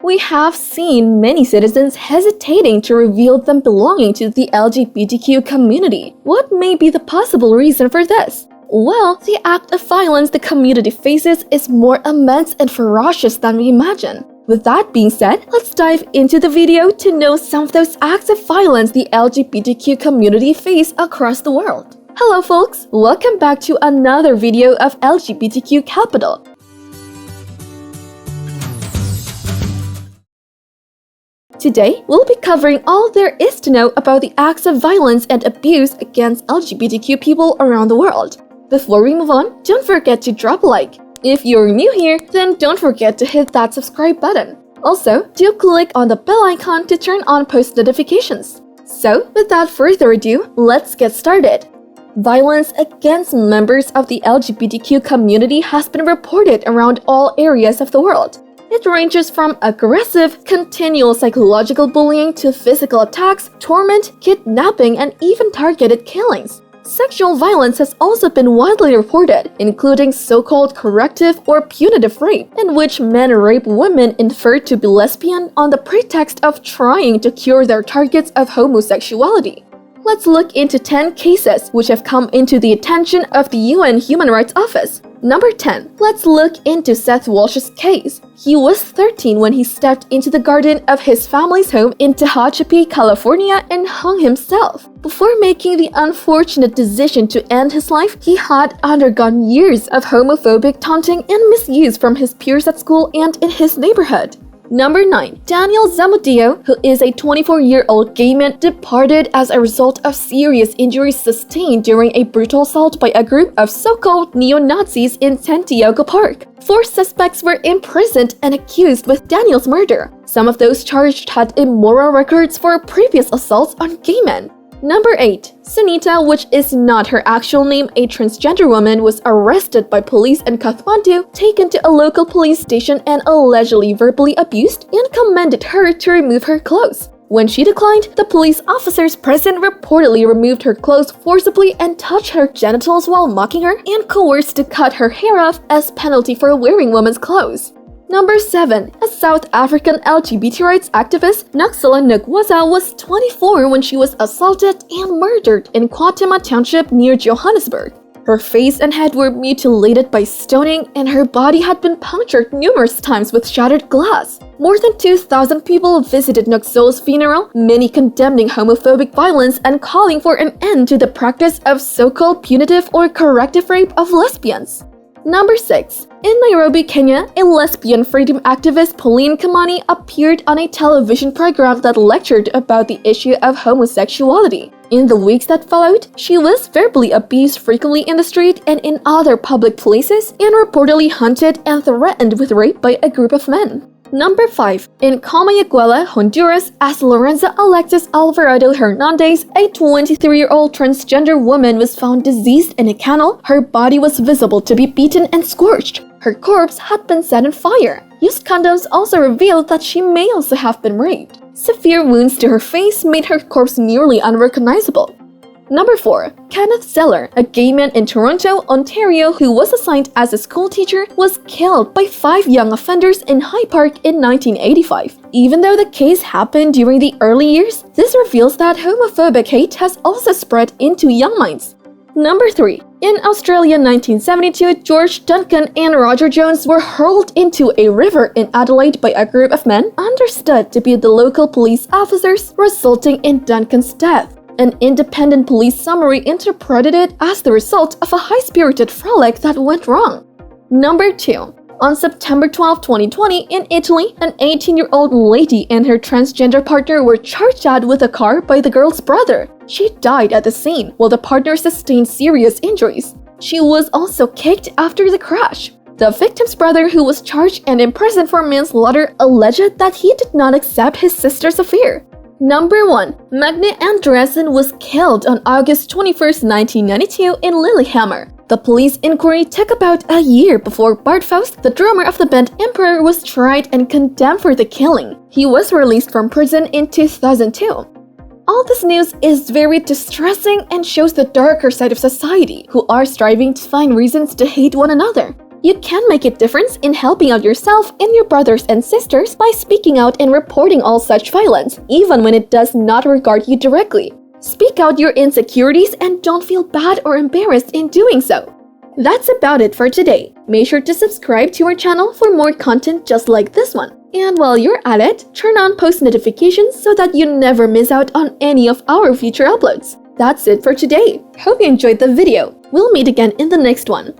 We have seen many citizens hesitating to reveal them belonging to the LGBTQ community. What may be the possible reason for this? Well, the act of violence the community faces is more immense and ferocious than we imagine. With that being said, let's dive into the video to know some of those acts of violence the LGBTQ community face across the world. Hello folks, welcome back to another video of LGBTQ Capital. Today, we'll be covering all there is to know about the acts of violence and abuse against LGBTQ people around the world. Before we move on, don't forget to drop a like. If you're new here, then don't forget to hit that subscribe button. Also, do click on the bell icon to turn on post notifications. So, without further ado, let's get started. Violence against members of the LGBTQ community has been reported around all areas of the world. It ranges from aggressive, continual psychological bullying to physical attacks, torment, kidnapping, and even targeted killings. Sexual violence has also been widely reported, including so-called corrective or punitive rape, in which men rape women inferred to be lesbian on the pretext of trying to cure their targets of homosexuality. Let's look into 10 cases which have come into the attention of the UN Human Rights Office. Number 10. Let's look into Seth Walsh's case. He was 13 when he stepped into the garden of his family's home in Tehachapi, California and hung himself. Before making the unfortunate decision to end his life, he had undergone years of homophobic taunting and misuse from his peers at school and in his neighborhood. Number 9. Daniel Zamudio, who is a 24-year-old gay man, departed as a result of serious injuries sustained during a brutal assault by a group of so-called neo-Nazis in Santiago Park. 4 suspects were imprisoned and accused with Daniel's murder. Some of those charged had immoral records for previous assaults on gay men. Number 8. Sunita, which is not her actual name, a transgender woman, was arrested by police in Kathmandu, taken to a local police station and allegedly verbally abused and commanded her to remove her clothes. When she declined, the police officers present reportedly removed her clothes forcibly and touched her genitals while mocking her and coerced to cut her hair off as penalty for wearing women's clothes. Number 7. A South African LGBT rights activist, Naxala Nogwaza, was 24 when she was assaulted and murdered in Kwatima Township near Johannesburg. Her face and head were mutilated by stoning, and her body had been punctured numerous times with shattered glass. More than 2,000 people visited Noxola's funeral, many condemning homophobic violence and calling for an end to the practice of so-called punitive or corrective rape of lesbians. Number 6. In Nairobi, Kenya, a lesbian freedom activist, Pauline Kimani, appeared on a television program that lectured about the issue of homosexuality. In the weeks that followed, she was verbally abused frequently in the street and in other public places and reportedly hunted and threatened with rape by a group of men. Number 5. In Comayagüela, Honduras, as Lorenza Alexis Alvarado Hernandez, a 23-year-old transgender woman, was found deceased in a kennel. Her body was visible to be beaten and scorched. Her corpse had been set on fire. Used condoms also revealed that she may also have been raped. Severe wounds to her face made her corpse nearly unrecognizable. Number 4. Kenneth Zeller, a gay man in Toronto, Ontario, who was assigned as a school teacher, was killed by 5 young offenders in High Park in 1985. Even though the case happened during the early years, this reveals that homophobic hate has also spread into young minds. Number 3. In Australia 1972, George Duncan and Roger Jones were hurled into a river in Adelaide by a group of men understood to be the local police officers, resulting in Duncan's death. An independent police summary interpreted it as the result of a high-spirited frolic that went wrong. Number 2. On September 12, 2020, in Italy, an 18-year-old lady and her transgender partner were charged out with a car by the girl's brother. She died at the scene, while the partner sustained serious injuries. She was also kicked after the crash. The victim's brother, who was charged and imprisoned for manslaughter, alleged that he did not accept his sister's affair. Number 1. Magne Andreasen was killed on August 21, 1992 in Lillehammer. The police inquiry took about a year before Bart Faust, the drummer of the band Emperor, was tried and condemned for the killing. He was released from prison in 2002. All this news is very distressing and shows the darker side of society, who are striving to find reasons to hate one another. You can make a difference in helping out yourself and your brothers and sisters by speaking out and reporting all such violence, even when it does not regard you directly. Speak out your insecurities and don't feel bad or embarrassed in doing so. That's about it for today. Make sure to subscribe to our channel for more content just like this one. And while you're at it, turn on post notifications so that you never miss out on any of our future uploads. That's it for today. Hope you enjoyed the video. We'll meet again in the next one.